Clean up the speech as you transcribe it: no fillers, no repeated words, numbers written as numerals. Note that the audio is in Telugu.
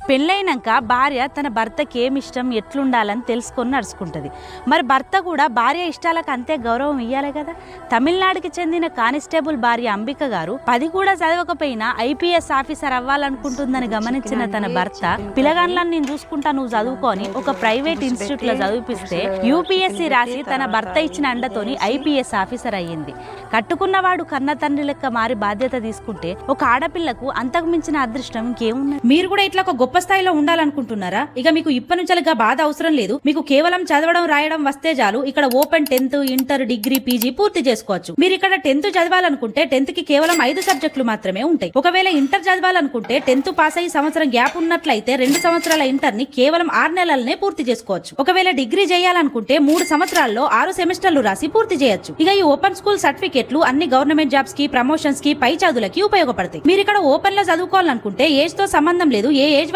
పెళ్ళైనాక భార్య తన భర్తకి ఏమి ఇష్టం ఎట్లుండాలని తెలుసుకొని నడుచుకుంటుంది. మరి భర్త కూడా భార్య ఇష్టాలకు అంతే గౌరవం ఇవ్వాలి కదా. తమిళనాడుకి చెందిన కానిస్టేబుల్ భార్య అంబిక గారు 10 కూడా చదవకపోయినా ఐపీఎస్ ఆఫీసర్ అవ్వాలనుకుంటుందని గమనించిన తన భర్త, పిల్లగాన్లను నేను చూసుకుంటా, నువ్వు చదువుకొని ఒక ప్రైవేట్ ఇన్స్టిట్యూట్ లో చదివిపిస్తే యూపీఎస్సీ రాసి తన భర్త ఇచ్చిన అండతోని ఐపీఎస్ ఆఫీసర్ అయ్యింది. కట్టుకున్నవాడు కన్న తండ్రి లెక్క మారి బాధ్యత తీసుకుంటే ఒక ఆడపిల్లకు అంతకు మించిన అదృష్టం ఇంకేమున్నది. మీరు కూడా ఇట్లా ఒక గొప్ప స్థాయిలో ఉండాలనుకుంటున్నారా? ఇక మీకు ఇప్పటి నుంచిగా బాధ అవసరం లేదు. మీకు కేవలం చదవడం రాయడం వస్తే చాలు. ఇక్కడ open 10th, inter, degree, PG పూర్తి చేసుకోవచ్చు. మీరు ఇక్కడ 10th చదవాలనుకుంటే 10th కి కేవలం 5 సబ్జెక్టులు మాత్రమే ఉంటాయి. ఒకవేళ ఇంటర్ చదవాలనుకుంటే 10th పాస్ అయ్యి సంవత్సరం గ్యాప్ ఉన్నట్లయితే 2 సంవత్సరాల ఇంటర్ ని కేవలం 6 నెలలనే పూర్తి చేసుకోవచ్చు. ఒకవేళ డిగ్రీ చేయాలనుకుంటే 3 సంవత్సరాల్లో 6 సెమిస్టర్లు రాసి పూర్తి చేయొచ్చు. ఇక ఈ ఓపెన్ స్కూల్ సర్టిఫికెట్లు అన్ని గవర్నమెంట్ జాబ్స్ కి, ప్రమోషన్స్ కి, పై చదువులకి ఉపయోగపడతాయి. మీరు ఇక్కడ ఓపెన్ లో చదువుకోవాలనుకుంటే ఏజ్ తో సంబంధం లేదు. ఏ ఏజ్